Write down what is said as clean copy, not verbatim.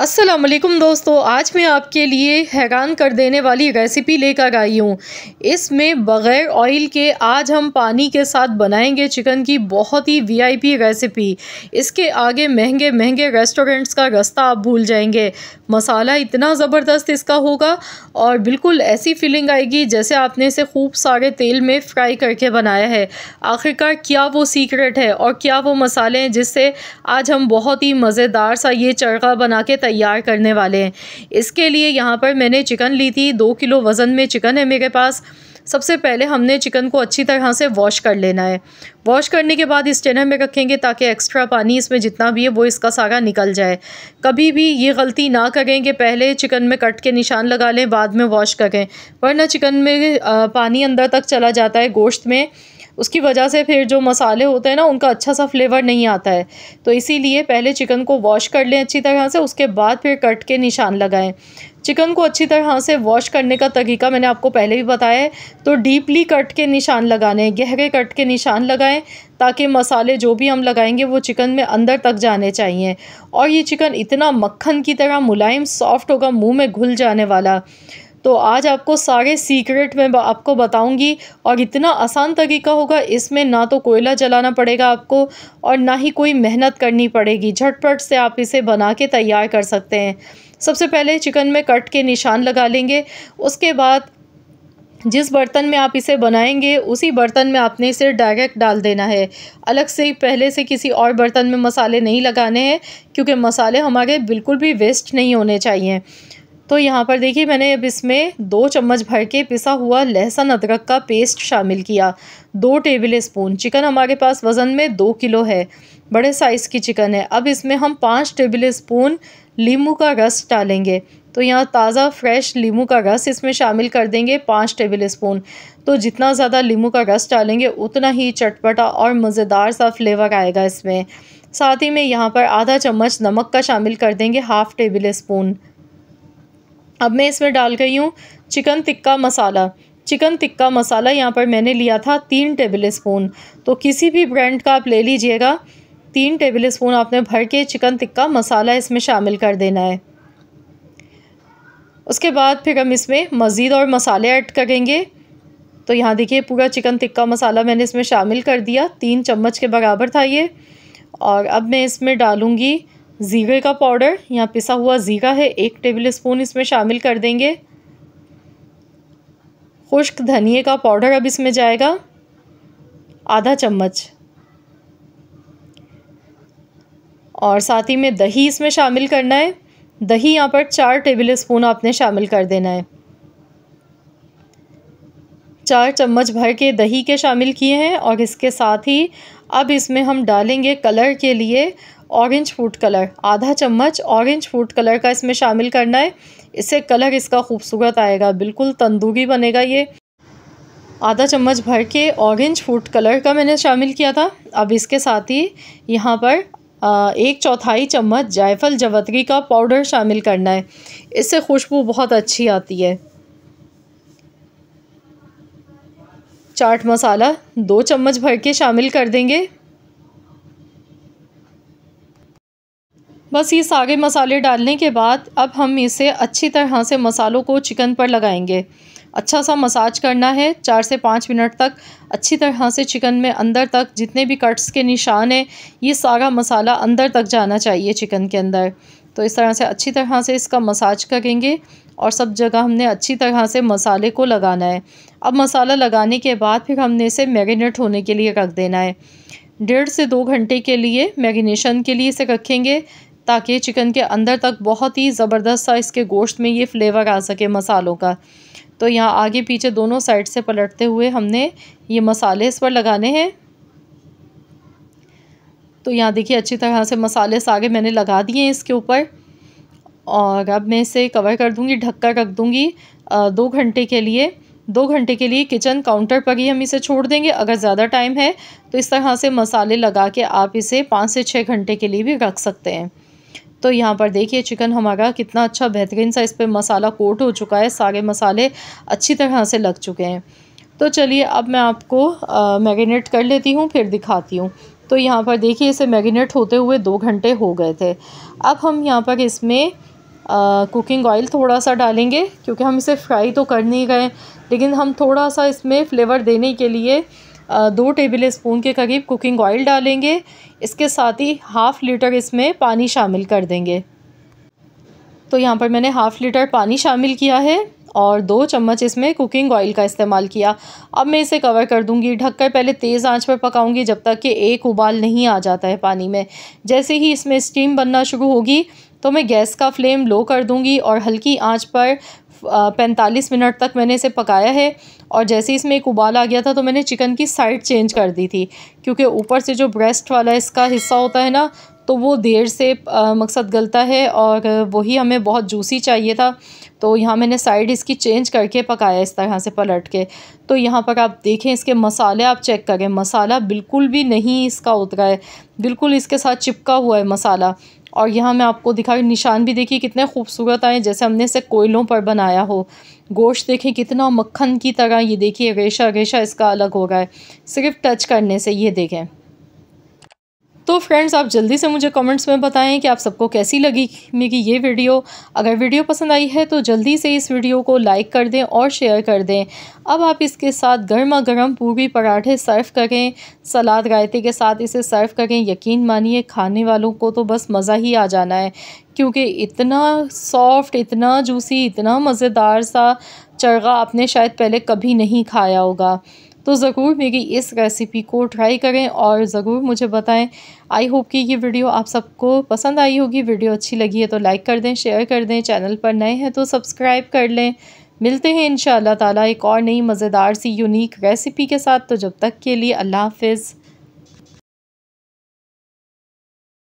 अस्सलाम वालेकुम दोस्तों, आज मैं आपके लिए हैरान कर देने वाली रेसिपी लेकर आई हूँ। इसमें बग़ैर ऑयल के आज हम पानी के साथ बनाएंगे चिकन की बहुत ही वीआईपी रेसिपी। इसके आगे महंगे महंगे रेस्टोरेंट्स का रास्ता आप भूल जाएंगे। मसाला इतना ज़बरदस्त इसका होगा और बिल्कुल ऐसी फीलिंग आएगी जैसे आपने इसे खूब सारे तेल में फ्राई करके बनाया है। आखिरकार क्या वो सीक्रेट है और क्या वो मसाले हैं जिससे आज हम बहुत ही मज़ेदार सा ये चरखा बना के तैयार करने वाले हैं। इसके लिए यहाँ पर मैंने चिकन ली थी, 2 किलो वज़न में चिकन है मेरे पास। सबसे पहले हमने चिकन को अच्छी तरह से वॉश कर लेना है। वॉश करने के बाद इस टेनर में रखेंगे ताकि एक्स्ट्रा पानी इसमें जितना भी है वो इसका सारा निकल जाए। कभी भी ये गलती ना करें कि पहले चिकन में कट के निशान लगा लें बाद में वॉश करें, वरना चिकन में पानी अंदर तक चला जाता है गोश्त में। उसकी वजह से फिर जो मसाले होते हैं ना उनका अच्छा सा फ्लेवर नहीं आता है। तो इसीलिए पहले चिकन को वॉश कर लें अच्छी तरह से, उसके बाद फिर कट के निशान लगाएं। चिकन को अच्छी तरह से वॉश करने का तरीका मैंने आपको पहले भी बताया है। तो डीपली कट के निशान लगाने हैं, गहरे कट के निशान लगाएं ताकि मसाले जो भी हम लगाएंगे वो चिकन में अंदर तक जाने चाहिए। और ये चिकन इतना मक्खन की तरह मुलायम सॉफ्ट होगा, मुंह में घुल जाने वाला। तो आज आपको सारे सीक्रेट मैं आपको बताऊंगी और इतना आसान तरीका होगा। इसमें ना तो कोयला जलाना पड़ेगा आपको और ना ही कोई मेहनत करनी पड़ेगी। झटपट से आप इसे बना के तैयार कर सकते हैं। सबसे पहले चिकन में कट के निशान लगा लेंगे। उसके बाद जिस बर्तन में आप इसे बनाएंगे उसी बर्तन में आपने इसे डायरेक्ट डाल देना है। अलग से पहले से किसी और बर्तन में मसाले नहीं लगाने हैं, क्योंकि मसाले हमारे बिल्कुल भी वेस्ट नहीं होने चाहिए। तो यहाँ पर देखिए मैंने अब इसमें 2 चम्मच भर के पिसा हुआ लहसुन अदरक का पेस्ट शामिल किया। 2 टेबल स्पून। चिकन हमारे पास वज़न में 2 किलो है, बड़े साइज़ की चिकन है। अब इसमें हम 5 टेबल स्पून नींबू का रस डालेंगे। तो यहाँ ताज़ा फ्रेश नींबू का रस इसमें शामिल कर देंगे, 5 टेबल स्पून। तो जितना ज़्यादा नींबू का रस डालेंगे उतना ही चटपटा और मज़ेदार सा फ्लेवर आएगा इसमें। साथ ही में यहाँ पर आधा चम्मच नमक का शामिल कर देंगे, हाफ़ टेबल स्पून। अब मैं इसमें डाल गई हूँ चिकन टिक्का मसाला। चिकन टिक्का मसाला यहाँ पर मैंने लिया था 3 टेबल स्पून। तो किसी भी ब्रांड का आप ले लीजिएगा। 3 टेबल स्पून आपने भर के चिकन टिक्का मसाला इसमें शामिल कर देना है। उसके बाद फिर हम इसमें मज़ीद और मसाले ऐड करेंगे। तो यहाँ देखिए पूरा चिकन टिक्का मसाला मैंने इसमें शामिल कर दिया, 3 चम्मच के बराबर था ये। और अब मैं इसमें डालूँगी ज़ीरे का पाउडर। यहाँ पिसा हुआ ज़ीरा है, 1 टेबल स्पून इसमें शामिल कर देंगे। खुश्क धनिए का पाउडर अब इसमें जाएगा, आधा चम्मच। और साथ ही में दही इसमें शामिल करना है। दही यहाँ पर 4 टेबल स्पून आपने शामिल कर देना है। 4 चम्मच भर के दही के शामिल किए हैं। और इसके साथ ही अब इसमें हम डालेंगे कलर के लिए ऑरेंज फूड कलर। आधा चम्मच ऑरेंज फूड कलर का इसमें शामिल करना है। इससे कलर इसका खूबसूरत आएगा, बिल्कुल तंदूरी बनेगा ये। आधा चम्मच भर के ऑरेंज फूड कलर का मैंने शामिल किया था। अब इसके साथ ही यहाँ पर 1/4 चम्मच जायफल जवतरी का पाउडर शामिल करना है। इससे खुशबू बहुत अच्छी आती है। चाट मसाला 2 चम्मच भर के शामिल कर देंगे। बस ये सारे मसाले डालने के बाद अब हम इसे अच्छी तरह से मसालों को चिकन पर लगाएंगे। अच्छा सा मसाज करना है 4 से 5 मिनट तक। अच्छी तरह से चिकन में अंदर तक जितने भी कट्स के निशान हैं ये सारा मसाला अंदर तक जाना चाहिए चिकन के अंदर। तो इस तरह से अच्छी तरह से इसका मसाज करेंगे और सब जगह हमने अच्छी तरह से मसाले को लगाना है। अब मसाला लगाने के बाद फिर हमने इसे मैरिनेट होने के लिए रख देना है। 1.5 से 2 घंटे के लिए मैरिनेशन के लिए इसे रखेंगे ताकि चिकन के अंदर तक बहुत ही ज़बरदस्त सा इसके गोश्त में ये फ्लेवर आ सके मसालों का। तो यहाँ आगे पीछे दोनों साइड से पलटते हुए हमने ये मसाले इस पर लगाने हैं। तो यहाँ देखिए अच्छी तरह से मसाले सारे मैंने लगा दिए हैं इसके ऊपर। और अब मैं इसे कवर कर दूँगी, ढक कर रख दूँगी 2 घंटे के लिए। 2 घंटे के लिए किचन काउंटर पर ही हम इसे छोड़ देंगे। अगर ज़्यादा टाइम है तो इस तरह से मसाले लगा के आप इसे 5 से 6 घंटे के लिए भी रख सकते हैं। तो यहाँ पर देखिए चिकन हमारा कितना अच्छा बेहतरीन सा इस पर मसाला कोट हो चुका है। सारे मसाले अच्छी तरह से लग चुके हैं। तो चलिए अब मैं आपको मैरिनेट कर लेती हूँ, फिर दिखाती हूँ। तो यहाँ पर देखिए इसे मैरिनेट होते हुए 2 घंटे हो गए थे। अब हम यहाँ पर इसमें कुकिंग ऑयल थोड़ा सा डालेंगे, क्योंकि हम इसे फ्राई तो कर नहीं रहे, लेकिन हम थोड़ा सा इसमें फ्लेवर देने के लिए 2 टेबल स्पून के करीब कुकिंग ऑयल डालेंगे। इसके साथ ही हाफ़ लीटर इसमें पानी शामिल कर देंगे। तो यहाँ पर मैंने हाफ़ लीटर पानी शामिल किया है और 2 चम्मच इसमें कुकिंग ऑयल का इस्तेमाल किया। अब मैं इसे कवर कर दूँगी, ढककर पहले तेज़ आंच पर पकाऊँगी जब तक कि एक उबाल नहीं आ जाता है पानी में। जैसे ही इसमें स्टीम बनना शुरू होगी तो मैं गैस का फ्लेम लो कर दूँगी और हल्की आंच पर 45 मिनट तक मैंने इसे पकाया है। और जैसे ही इसमें एक उबाल आ गया था तो मैंने चिकन की साइड चेंज कर दी थी, क्योंकि ऊपर से जो ब्रेस्ट वाला इसका हिस्सा होता है ना, तो वो देर से मकसद गलता है और वही हमें बहुत जूसी चाहिए था। तो यहाँ मैंने साइड इसकी चेंज करके पकाया इस तरह से पलट के। तो यहाँ पर आप देखें, इसके मसाले आप चेक करें, मसाला बिल्कुल भी नहीं इसका उतरा है, बिल्कुल इसके साथ चिपका हुआ है मसाला। और यहाँ मैं आपको दिखा रही, निशान भी देखिए कितने खूबसूरत आए, जैसे हमने इसे कोयलों पर बनाया हो। गोश्त देखें कितना मक्खन की तरह, ये देखिए रेशा रेशा इसका अलग हो रहा है सिर्फ टच करने से, ये देखें। तो फ्रेंड्स, आप जल्दी से मुझे कमेंट्स में बताएं कि आप सबको कैसी लगी मेरी ये वीडियो। अगर वीडियो पसंद आई है तो जल्दी से इस वीडियो को लाइक कर दें और शेयर कर दें। अब आप इसके साथ गर्मा गर्म पूरी पराठे सर्व करें, सलाद रायते के साथ इसे सर्व करें। यकीन मानिए खाने वालों को तो बस मज़ा ही आ जाना है, क्योंकि इतना सॉफ्ट, इतना जूसी, इतना मज़ेदार सा चरगा आपने शायद पहले कभी नहीं खाया होगा। तो ज़रूर मेरी इस रेसिपी को ट्राई करें और ज़रूर मुझे बताएं। आई होप कि ये वीडियो आप सबको पसंद आई होगी। वीडियो अच्छी लगी है तो लाइक कर दें, शेयर कर दें, चैनल पर नए हैं तो सब्सक्राइब कर लें। मिलते हैं इंशाअल्लाह ताला एक और नई मज़ेदार सी यूनिक रेसिपी के साथ। तो जब तक के लिए अल्लाह हाफ़िज़।